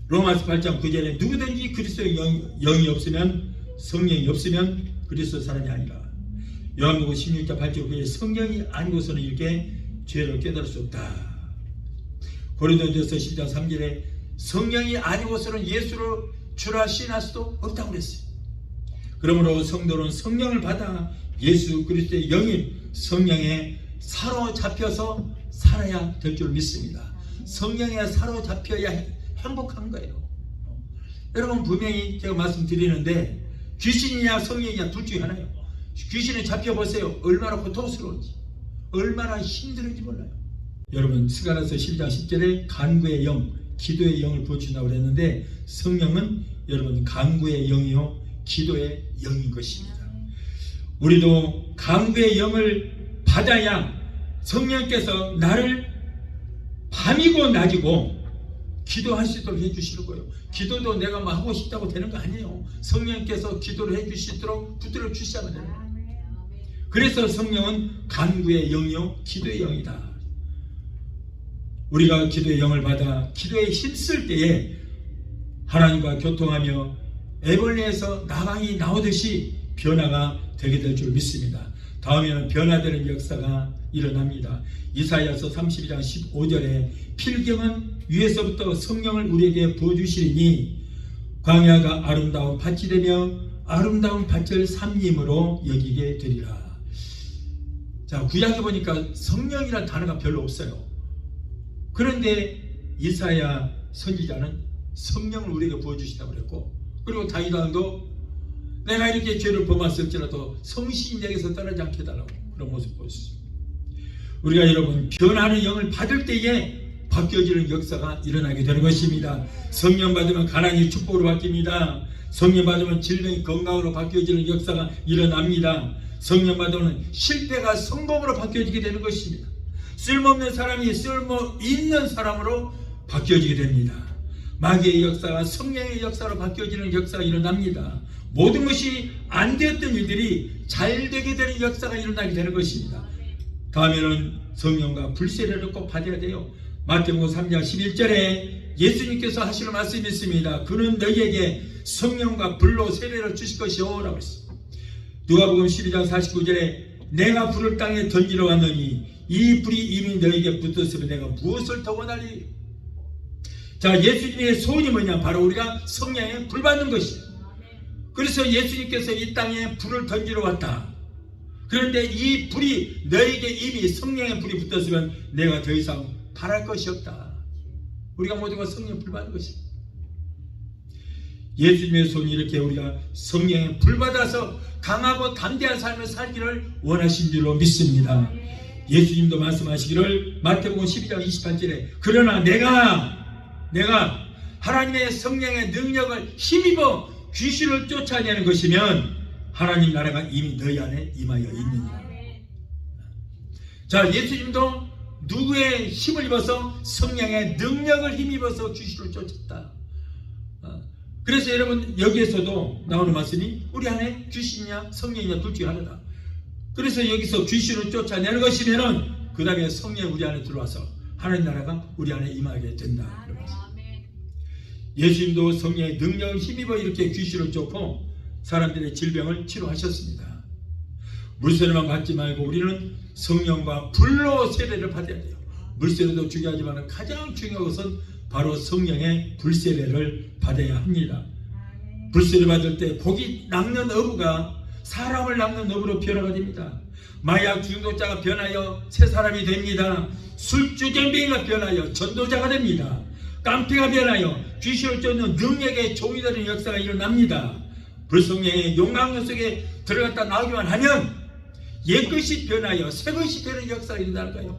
로마서 8장 9절에 누구든지 그리스도의 영이 없으면, 성령이 없으면 그리스도 사람이 아니라. 요한복음 16장 8절 성령이 아니고서는 이렇게 죄를 깨달을 수 없다. 고린도전서 10장 3절에 성령이 아니고서는 예수를 주라 시인할 수도 없다고 그랬어요. 그러므로 성도는 성령을 받아 예수 그리스도의 영인 성령에 사로잡혀서 살아야 될 줄 믿습니다. 성령에 사로잡혀야 행복한 거예요. 여러분 분명히 제가 말씀드리는데 귀신이냐 성령이냐 둘 중에 하나예요. 귀신에 잡혀보세요. 얼마나 고통스러운지, 얼마나 힘들은지 몰라요. 여러분 스가랴서 12장 10절에 간구의 영, 기도의 영을 부어준다고 그랬는데 성령은 여러분 간구의 영이요 기도의 영인 것입니다. 우리도 간구의 영을 받아야 성령께서 나를 밤이고 낮이고 기도할 수 있도록 해주시는 거예요. 기도도 내가 뭐 하고 싶다고 되는 거 아니에요. 성령께서 기도를 해주시도록 붙들어 주시면 돼요. 그래서 성령은 간구의 영이요 기도의 영이다. 우리가 기도의 영을 받아 기도에 힘쓸 때에 하나님과 교통하며 애벌레에서 나방이 나오듯이 변화가 되게 될 줄 믿습니다. 다음에는 변화되는 역사가 일어납니다. 이사야서 32장 15절에 필경은 위에서부터 성령을 우리에게 부어주시리니 광야가 아름다운 밭이 되며 아름다운 밭을 삼림으로 여기게 되리라. 자, 구약에 보니까 성령이라는 단어가 별로 없어요. 그런데 이사야 선지자는 성령을 우리에게 부어주신다고 그랬고, 그리고 다윗 왕도 내가 이렇게 죄를 범했을지라도 성신이 내게서 떠나지 않게 해달라고 그런 모습 보였습니다. 우리가 여러분 변하는 영을 받을 때에 바뀌어지는 역사가 일어나게 되는 것입니다. 성령 받으면 가난이 축복으로 바뀝니다. 성령 받으면 질병이 건강으로 바뀌어지는 역사가 일어납니다. 성령 받으면 실패가 성공으로 바뀌어지게 되는 것입니다. 쓸모없는 사람이 쓸모 있는 사람으로 바뀌어지게 됩니다. 마귀의 역사가 성령의 역사로 바뀌어지는 역사가 일어납니다. 모든 것이 안 되었던 일들이 잘 되게 되는 역사가 일어나게 되는 것입니다. 다음에는 성령과 불세례를 꼭 받아야 돼요. 마태복음 3장 11절에 예수님께서 하시는 말씀이 있습니다. 그는 너희에게 성령과 불로 세례를 주실 것이요 라고 했습니다. 누가복음 12장 49절에 내가 불을 땅에 던지러 왔느니 이 불이 이미 너희에게 붙었으면 내가 무엇을 더 원하리. 자, 예수님의 소원이 뭐냐? 바로 우리가 성령에 불 받는 것이에요. 그래서 예수님께서 이 땅에 불을 던지러 왔다. 그런데 이 불이 너에게 이미 성령의 불이 붙었으면 내가 더 이상 바랄 것이 없다. 우리가 모두가 성령의 불 받는 것입니다. 예수님의 손이 이렇게 우리가 성령의 불 받아서 강하고 담대한 삶을 살기를 원하신 줄로 믿습니다. 예수님도 말씀하시기를 마태복음 12장 28절에 그러나 내가 하나님의 성령의 능력을 힘입어 귀신을 쫓아내는 것이면 하나님 나라가 이미 너희 안에 임하여 있느니라. 자, 예수님도 누구의 힘을 입어서 성령의 능력을 힘입어서 귀신을 쫓았다. 그래서 여러분 여기에서도 나오는 말씀이 우리 안에 귀신이냐 성령이냐 둘 중에 하나다. 그래서 여기서 귀신을 쫓아내는 것이면은 그 다음에 성령이 우리 안에 들어와서 하나님 나라가 우리 안에 임하게 된다. 예수님도 성령의 능력을 힘입어 이렇게 귀신을 쫓고 사람들의 질병을 치료하셨습니다. 물세례만 받지 말고 우리는 성령과 불로 세례를 받아야 돼요. 물세례도 중요하지만 가장 중요한 것은 바로 성령의 불세례를 받아야 합니다. 불세례 받을 때 고기 낚는 어부가 사람을 낚는 어부로 변화가 됩니다. 마약 중독자가 변하여 새 사람이 됩니다. 술주정뱅이가 변하여 전도자가 됩니다. 깡패가 변하여 귀신을 쫓는 능력의 종이 되는 역사가 일어납니다. 불성령의 용광로 속에 들어갔다 나오기만 하면 옛것이 변하여 새것이 되는 역사가 일어날 거예요.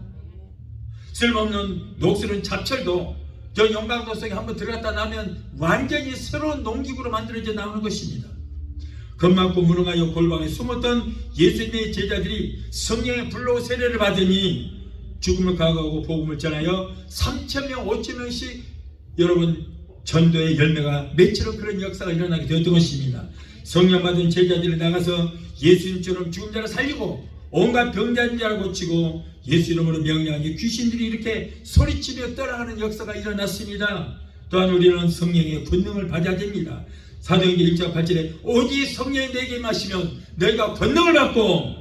쓸모없는 녹슬은 잡철도 저 용광로 속에 한번 들어갔다 나면 완전히 새로운 농기구로 만들어져 나오는 것입니다. 겁많고 무능하여 골방에 숨었던 예수님의 제자들이 성령의 불로 세례를 받으니 죽음을 각오하고 복음을 전하여 3,000명 5,000명씩 여러분 전도의 열매가 맺히는 그런 역사가 일어나게 되었던 것입니다. 성령 받은 제자들이 나가서 예수님처럼 죽은 자를 살리고 온갖 병자인 자를 고치고 예수 이름으로 명령하니 귀신들이 이렇게 소리치며 떠나가는 역사가 일어났습니다. 또한 우리는 성령의 권능을 받아야 됩니다. 사도행전 1장 8절에 오직 성령이 내게 임하시면 너희가 권능을 받고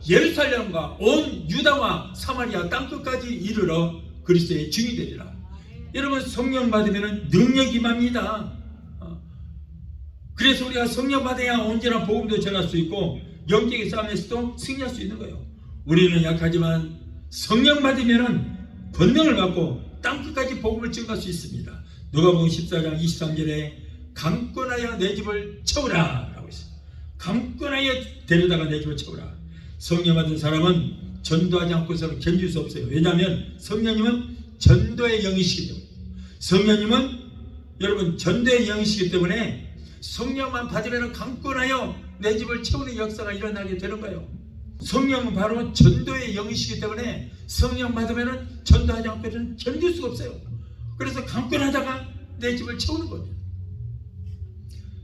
예루살렘과 온 유다와 사마리아 땅끝까지 이르러 그리스도의 증이 되리라. 여러분, 성령 받으면 능력이 임합니다. 그래서 우리가 성령 받아야 언제나 복음도 전할 수 있고 영적인 싸움에서도 승리할 수 있는 거예요. 우리는 약하지만 성령 받으면 권능을 받고 땅끝까지 복음을 증거할 수 있습니다. 누가복음 14장 23절에 강권하여 내 집을 채우라 라고 있어요. 강권하여 데려다가 내 집을 채우라. 성령 받은 사람은 전도하지 않고서는 견딜 수 없어요. 왜냐하면 성령님은 전도의 영이시기 때문에, 성령님은 여러분 전도의 영이시기 때문에 성령만 받으면 강권하여 내 집을 채우는 역사가 일어나게 되는 거예요. 성령은 바로 전도의 영이시기 때문에 성령 받으면 전도하지 않고는 견딜 수가 없어요. 그래서 강권하다가 내 집을 채우는 겁니다.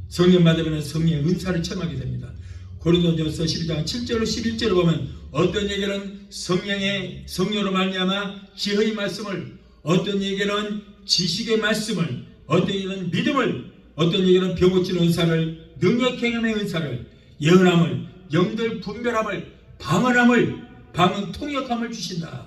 성령 받으면 성령의 은사를 체험하게 됩니다. 고린도전서 12장 7절로 11절을 보면 어떤 얘기는 성령으로 말미암아 지혜의 말씀을, 어떤 얘기는 지식의 말씀을, 어떤 얘기는 믿음을, 어떤 얘기는 병 고치는 은사를, 능력 행함의 은사를, 예언함을, 영들 분별함을, 방언 통역함을 주신다.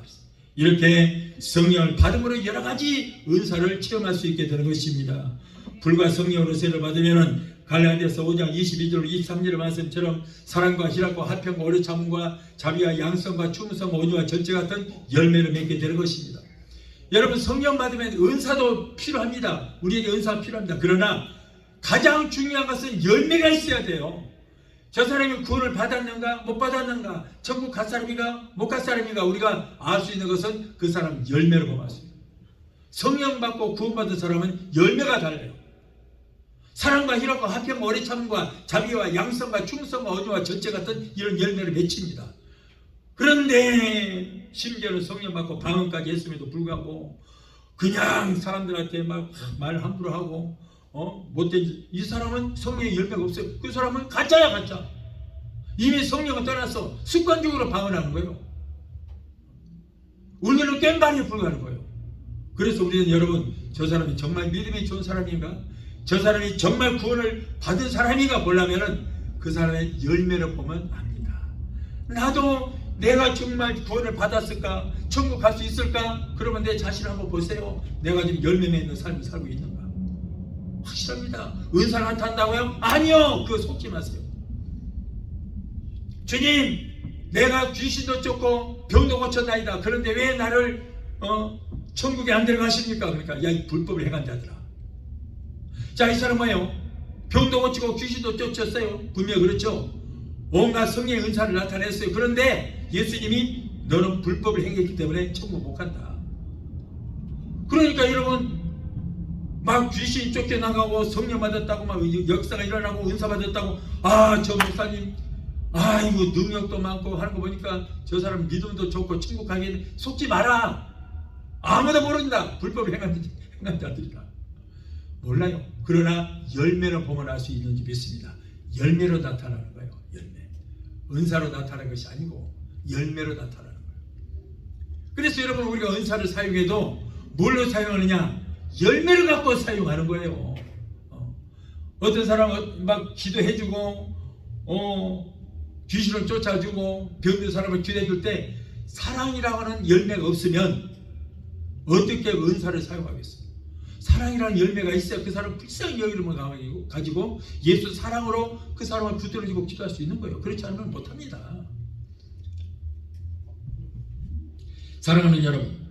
이렇게 성령을 받음으로 여러 가지 은사를 체험할 수 있게 되는 것입니다. 불과 성령으로 세를 받으면 갈라디아서 5장 22절 23절의 말씀처럼 사랑과 희락과 화평과 오래 참음과 자비와 양성과 충성, 온유와 절제 같은 열매를 맺게 되는 것입니다. 여러분, 성령 받으면 은사도 필요합니다. 우리에게 은사가 필요합니다. 그러나 가장 중요한 것은 열매가 있어야 돼요. 저 사람이 구원을 받았는가 못 받았는가, 천국 갈 사람인가 못 갈 사람인가, 우리가 알 수 있는 것은 그 사람 열매로 보면 습니다. 성령 받고 구원받은 사람은 열매가 달라요. 사랑과 희락과 화평과 오래 참음과 자비와 양성과 충성과 온유와 절제 같은 이런 열매를 맺힙니다. 그런데 심지어는 성령 받고 방언까지 했음에도 불구하고 그냥 사람들한테 막 말 함부로 하고 못된, 이 사람은 성령의 열매가 없어요. 그 사람은 가짜야, 가짜. 이미 성령을 떠나서 습관적으로 방언하는 거예요. 우리는 꽹과리에 불과한 거예요. 그래서 우리는 여러분, 저 사람이 정말 믿음이 좋은 사람인가, 저 사람이 정말 구원을 받은 사람인가 보려면 그 사람의 열매를 보면 압니다. 나도 내가 정말 구원을 받았을까, 천국 갈 수 있을까, 그러면 내 자신을 한번 보세요. 내가 지금 열매 맺는 삶을 살고 있는가. 확실합니다. 은사 나타난다고요? 아니요. 그거 속지 마세요. 주님, 내가 귀신도 쫓고 병도 고쳤나이다. 그런데 왜 나를 천국에 안 들어가십니까? 그러니까 야, 이 불법을 행한 자들아. 자, 이 사람 뭐예요? 병도 고치고 귀신도 쫓았어요. 분명히 그렇죠. 온갖 성령의 은사를 나타냈어요. 그런데 예수님이 너는 불법을 행했기 때문에 천국 못 간다. 그러니까 여러분, 막 귀신이 쫓겨나가고 성령 받았다고 막 역사가 일어나고 은사 받았다고, 저 목사님 이거 능력도 많고 하는 거 보니까 저 사람 믿음도 좋고 천국 가게, 속지 마라. 아무도 모른다. 불법을 행한 자들이다. 몰라요. 그러나 열매를 보면 알 수 있는지 믿습니다. 열매로 나타나는 거예요. 열매. 은사로 나타나는 것이 아니고 열매로 나타나는 거예요. 그래서 여러분, 우리가 은사를 사용해도 뭘로 사용하느냐? 열매를 갖고 사용하는 거예요. 어떤 사람은 막 기도해주고 귀신을 쫓아주고 병든 사람을 기도해줄 때 사랑이라고 하는 열매가 없으면 어떻게 은사를 사용하겠어요? 사랑이라는 열매가 있어야 그 사람은 불쌍히 여기름을 가지고 예수 사랑으로 그 사람을 붙들어주고 기도할 수 있는 거예요. 그렇지 않으면 못합니다. 사랑하는 여러분,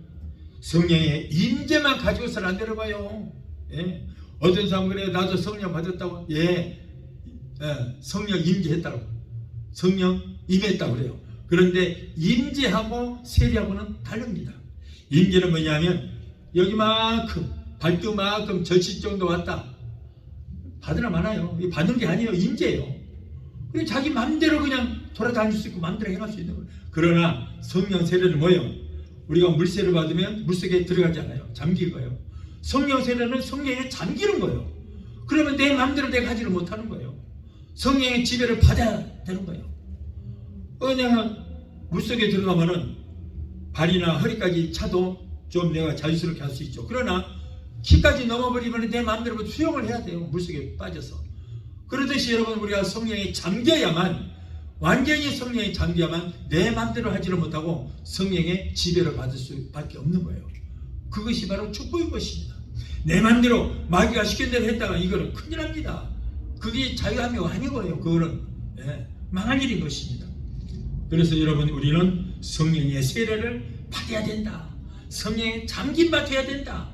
성령의 임재만 가지고서는 안 되는 거예요. 예. 어떤 사람은 그래요. 나도 성령 받았다고. 성령 임재했다고. 성령 임했다고 그래요. 그런데 임재하고 세례하고는 다릅니다. 임재는 뭐냐면 여기만큼, 발등만큼 절실 정도 왔다. 받으나 마나요. 받는 게 아니에요. 임재예요. 그냥 자기 마음대로 그냥 돌아다닐 수 있고 마음대로 행할 수 있는 거예요. 그러나 성령 세례는 뭐예요? 우리가 물세를 받으면 물속에 들어가지 않아요. 잠기고요. 성령 세례는 성령에 잠기는 거예요. 그러면 내 마음대로 내가 하지를 못하는 거예요. 성령의 지배를 받아야 되는 거예요. 그냥 물속에 들어가면은 발이나 허리까지 차도 좀 내가 자유스럽게 할 수 있죠. 그러나 키까지 넘어버리면 내 마음대로 수영을 해야 돼요. 물속에 빠져서. 그러듯이 여러분, 우리가 성령에 잠겨야만 완전히 성령의 장비야만 내 마음대로 하지를 못하고 성령의 지배를 받을 수밖에 없는 거예요. 그것이 바로 축복인 것입니다. 내 마음대로 마귀가 시킨 대로 했다가 이거는 큰일 납니다. 그게 자유함이 아닌 거예요. 그거는 망할 일인 것입니다. 그래서 여러분, 우리는 성령의 세례를 받아야 된다. 성령의 잠김 받아야 된다.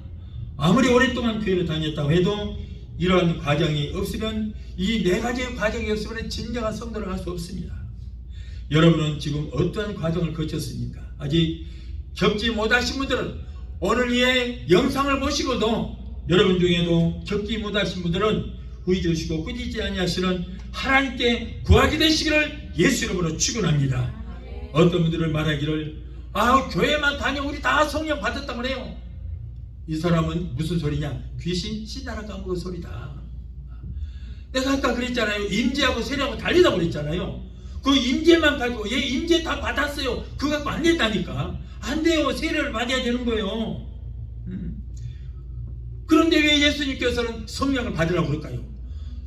아무리 오랫동안 교회를 다녔다고 해도 이러한 과정이 없으면, 이 네 가지의 과정이 없으면 진정한 성도를 할 수 없습니다. 여러분은 지금 어떠한 과정을 거쳤습니까? 아직 겪지 못하신 분들은 오늘 이 영상을 보시고도, 여러분 중에도 겪지 못하신 분들은 후회주시고 꾸짖지 아니하시는 하나님께 구하게 되시기를 예수 이름으로 축원합니다. 어떤 분들은 말하기를, 교회만 다녀 우리 다 성령 받았다고 해요. 이 사람은 무슨 소리냐? 귀신 신나라 까먹은 소리다. 내가 아까 그랬잖아요. 임재하고 세례하고 달리다 그랬잖아요. 그 임재만 가지고, 얘 임재 다 받았어요. 그거 갖고 안 된다니까. 안 돼요. 세례를 받아야 되는 거예요. 그런데 왜 예수님께서는 성령을 받으라고 그럴까요?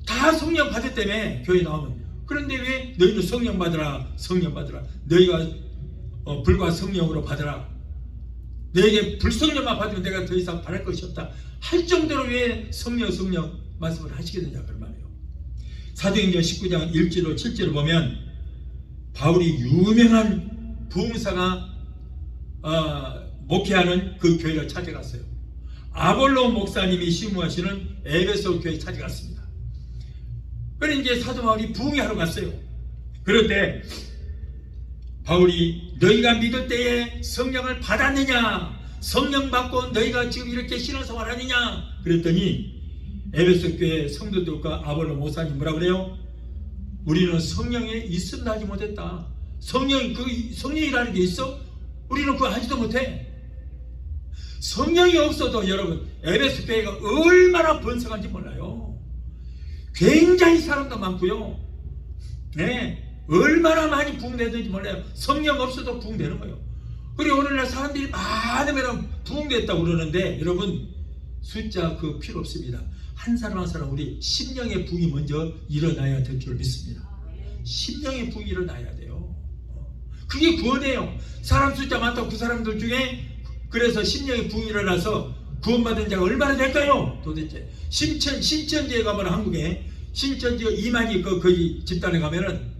다 성령 받았다며, 교회 나오면. 그런데 왜 너희는 성령 받으라, 성령 받으라. 너희가 불과 성령으로 받으라. 너에게 불성령만 받으면 내가 더 이상 바랄 것이 없다 할 정도로 왜 성령 말씀을 하시게 되냐 그 말이에요. 사도행전 19장 1절로 7절을 보면 바울이 유명한 부흥사가 목회하는 그 교회를 찾아갔어요. 아볼로 목사님이 심무하시는 에베소 교회에 찾아갔습니다. 그래서 이제 사도 바울이 부흥회하러 갔어요. 그럴 때 바울이 너희가 믿을 때에 성령을 받았느냐? 성령 받고 너희가 지금 이렇게 신앙생활 하느냐? 그랬더니 에베소 교회 성도들과 아볼로 목사님 뭐라 그래요? 우리는 성령에 있음도 하지 못했다. 성령이라는 게 있어? 우리는 그거 하지도 못해. 성령이 없어도 여러분, 에베소 교회가 얼마나 번성한지 몰라요. 굉장히 사람도 많고요. 얼마나 많이 부흥되는지 몰라요. 성령 없어도 부흥되는 거예요. 그리고 오늘날 사람들이 많으면 부흥됐다고 그러는데, 여러분 숫자 그 필요 없습니다. 한 사람 한 사람 우리 심령의 부흥이 먼저 일어나야 될 줄 믿습니다. 심령의 부흥이 일어나야 돼요. 그게 구원이에요. 사람 숫자 많다고 그 사람들 중에 그래서 심령의 부흥이 일어나서 구원받은 자가 얼마나 될까요? 도대체 신천지에 가면, 한국에 신천지가 2만이 거기 집단에 가면은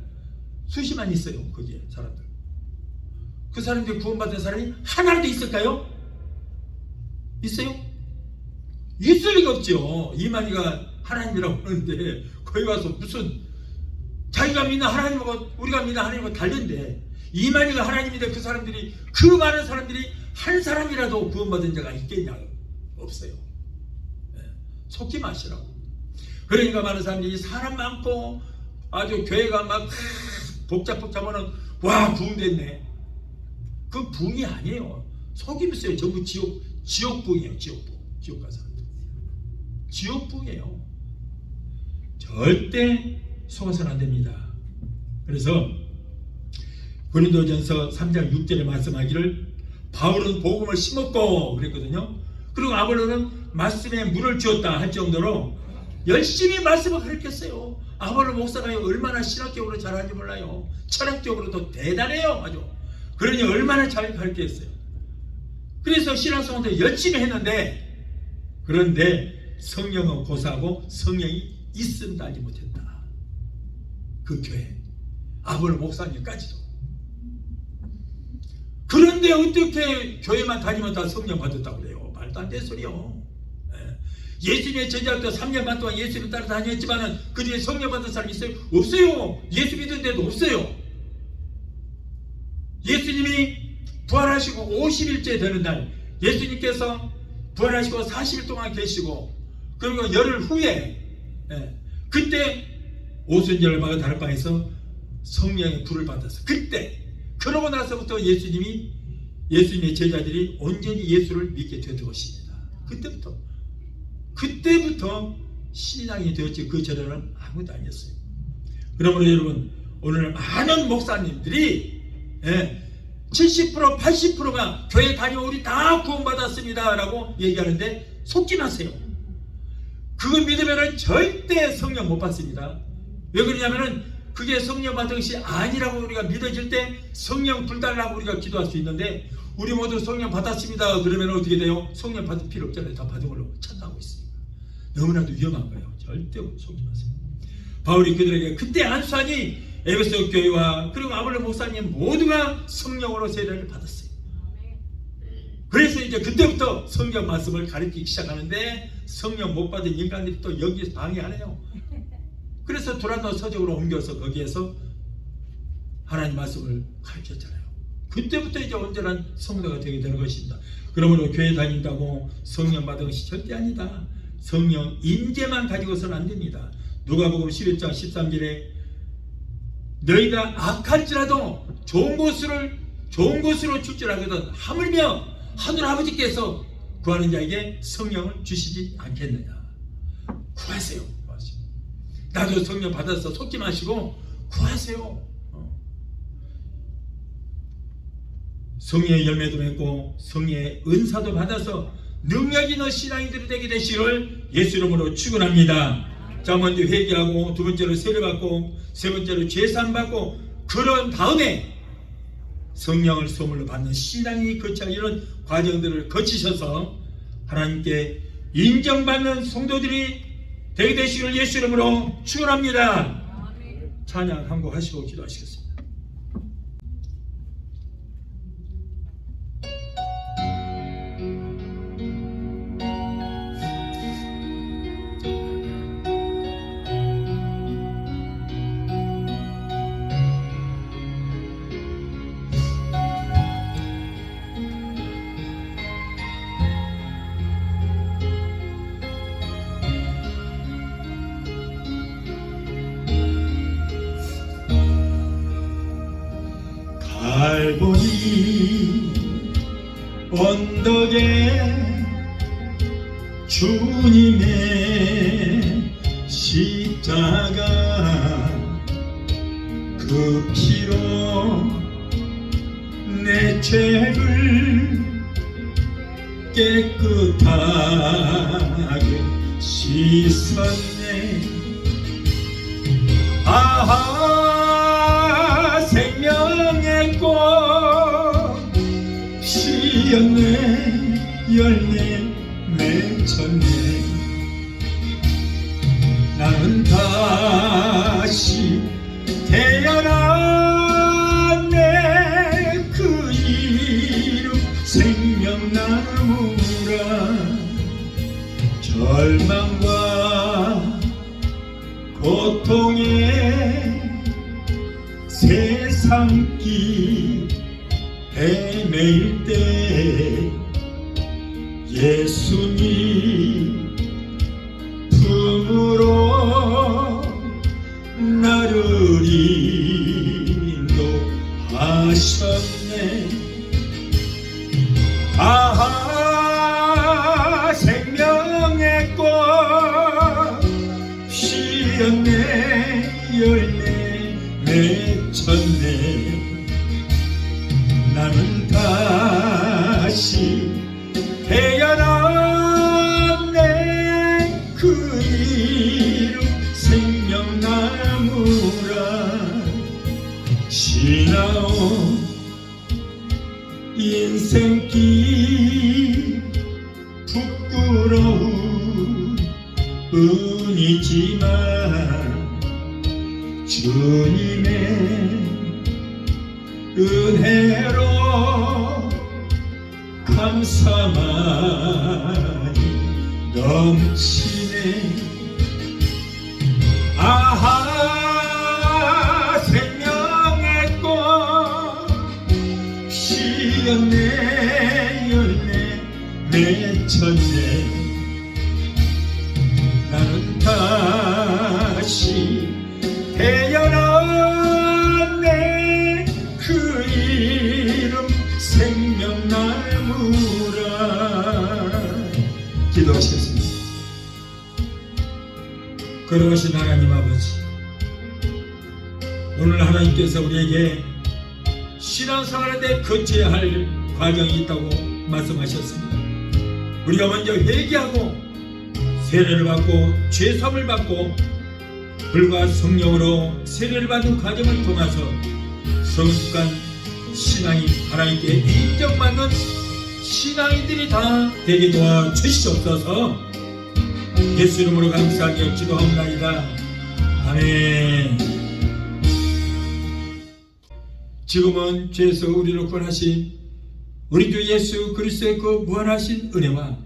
수십만 있어요. 거기에 사람들. 그 사람들이 구원받은 사람이 하나라도 있을까요? 있어요? 있을 리가 없죠. 이만희가 하나님이라고 하는데 거기 가서 무슨 자기가 믿는 하나님하고 우리가 믿는 하나님하고 다른데, 이만희가 하나님인데 그 사람들이, 그 많은 사람들이 한 사람이라도 구원받은 자가 있겠냐? 없어요. 속지 마시라고. 그러니까 많은 사람들이 사람 많고 아주 교회가 막 복잡하면은 와 부흥됐네. 그 부흥이 아니에요. 속임 있어요. 전부 지옥 부흥이에요. 지옥 가서 지옥 부흥이에요. 절대 속아서는 안 됩니다. 그래서 고린도전서 3장 6절에 말씀하기를, 바울은 복음을 심었고 그랬거든요. 그리고 아볼로는 말씀에 물을 주었다 할 정도로 열심히 말씀을 가르쳤어요. 아볼로 목사가 얼마나 신학적으로 잘하는지 몰라요. 철학적으로도 대단해요. 아주. 그러니 얼마나 잘 가르쳤어요. 그래서 신앙생활도 열심히 했는데, 그런데 성령은 고사하고 성령이 있음도 알지 못했다. 그 교회 아볼로 목사님까지도. 그런데 어떻게 교회만 다니면 다 성령 받았다고 그래요? 말도 안 되는 소리요. 예수님의 제자도 3년 반 동안 예수님 따라 다녔지만은 그 뒤에 성령 받은 사람이 있어요? 없어요. 예수 믿은 데도 없어요. 예수님이 부활하시고 50일째 되는 날, 예수님께서 부활하시고 40일 동안 계시고, 그리고 열흘 후에 그때 오순절 마가 다락방에서 성령의 불을 받았어요. 그때, 그러고 나서부터 예수님의 제자들이 온전히 예수를 믿게 되었던 것입니다. 그때부터 신앙이 되었지, 그 전에는 아무것도 아니었어요. 그러므로 여러분, 오늘 많은 목사님들이 70% 80%가 교회 다니면 우리 다 구원받았습니다 라고 얘기하는데 속지 마세요. 그거 믿으면 절대 성령 못 받습니다. 왜 그러냐면은 그게 성령 받은 것이 아니라고 우리가 믿어질 때 성령 불 달라고 우리가 기도할 수 있는데, 우리 모두 성령 받았습니다 그러면 어떻게 돼요? 성령 받을 필요 없잖아요. 다 받은 걸로 찬양하고 있으니까. 너무나도 위험한 거예요. 절대 속지 마세요. 바울이 그들에게 그때 안수하니 에베소 교회와 그리고 아볼로 목사님 모두가 성령으로 세례를 받았어요. 그래서 이제 그때부터 성경 말씀을 가르치기 시작하는데, 성령 못 받은 인간들이 또 여기에서 방해하네요. 그래서 두란노 서적으로 옮겨서 거기에서 하나님 말씀을 가르쳤잖아요. 그때부터 이제 온전한 성도가 되게 되는 것입니다. 그러므로 교회 다닌다고 성령 받은 것이 절대 아니다. 성령 임재만 가지고서는 안 됩니다. 누가복음 11장 13절에 너희가 악할지라도 좋은 곳으로 출전하거든 하물며 하늘 아버지께서 구하는 자에게 성령을 주시지 않겠느냐. 구하세요. 나도 성령 받아서 속지 마시고 구하세요. 성령의 열매도 맺고 성령의 은사도 받아서 능력 있는 신앙인들이 되게 되시기를 예수 이름으로 축원합니다. 자, 먼저 회개하고, 두 번째로 세례받고, 세 번째로 제사받고, 그런 다음에 성령을 선물로 받는 신앙이 거쳐야 이런 과정들을 거치셔서 하나님께 인정받는 성도들이 되게 되시기를 예수 이름으로 축원합니다. 찬양 한 곡 하시고 기도하시겠습니다. 갈보리 언덕에 주님의 십자가 그 피로 내 죄를 깨끗하게 씻었네. 아하, 생명의 꽃 피었네. 열매 맺혔네. 나는 다시 태어났네. 그 이름 생명나무라. 절망과 고통에 세상길 헤매일 때 예수님 품으로 나를 인도하셨네. 아하, 생명의 꽃 피었네. 열매 맺혔네. 나는 다시 태어났네. 그 이름 생명나무라. 지나온 인생길 부끄러운 은이지만 주님의 은혜로 감사만이 넘치네. 아하, 생명의 꽃 피었네. 열매 맺혔네. 나는 다시 태어났네. 그 이름 생명나무라. 기도하시겠습니다. 거룩하신 하나님 아버지, 오늘 하나님께서 우리에게 신앙생활에 거쳐야 할 과정이 있다고 말씀하셨습니다. 우리가 먼저 회개하고 세례를 받고 죄사함을 받고 불과 성령으로 세례를 받는 과정을 통해서 성숙한 신앙이 하나님께 인정받는 신앙인들이 다 되게 도와주시옵소서. 예수 이름으로 감사하며 기도합니다. 아멘. 지금은 죄에서 우리를 구원하신 우리 주 예수 그리스도의 그 무한하신 은혜와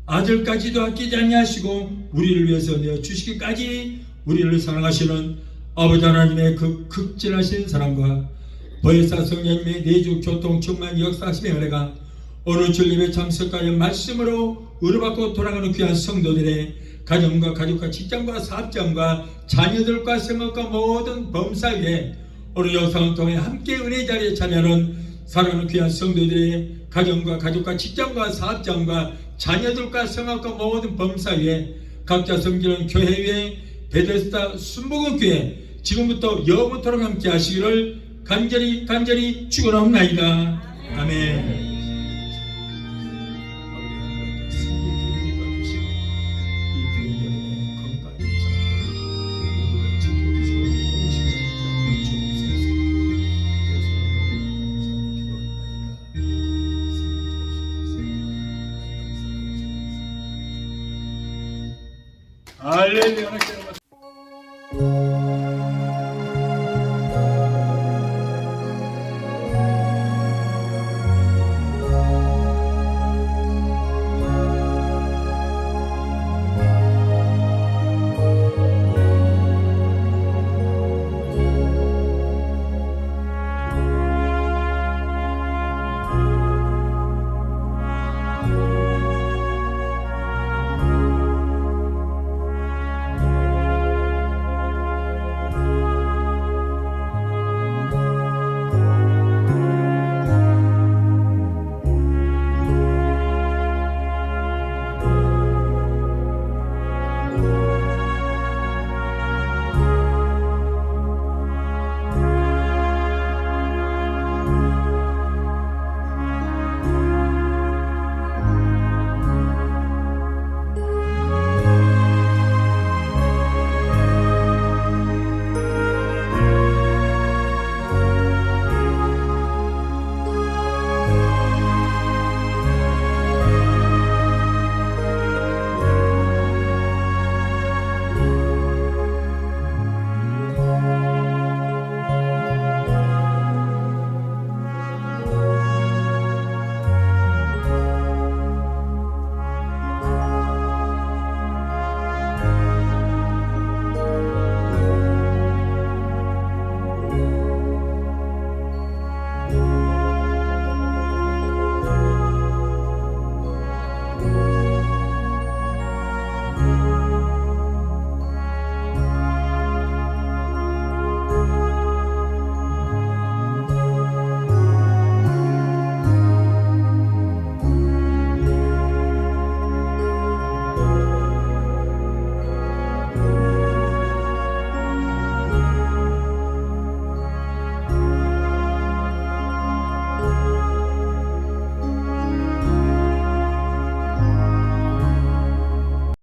아들까지도 아끼지 아니하시고 우리를 위해서 내어주시기까지 우리를 사랑하시는 아버지 하나님의 그 극진하신 사랑과 보혜사 성령님의 내주 교통 충만 역사하심의 은혜가 오늘 주님의 참석하여 말씀으로 의뢰받고 돌아가는 귀한 성도들의 가정과 가족과 직장과 사업장과 자녀들과 생각과 모든 범사 위에 오늘 영상을 통해 함께 은혜 자리에 참여하는 사랑하는 귀한 성도들의 가정과 가족과 직장과 사업장과 자녀들과 생각과 모든 범사 위에 각자 섬기는 교회 위에 베데스다 순복음교회 지금부터 영원토록 함께 하시기를 간절히 축원합니다. 아멘. 할렐루야.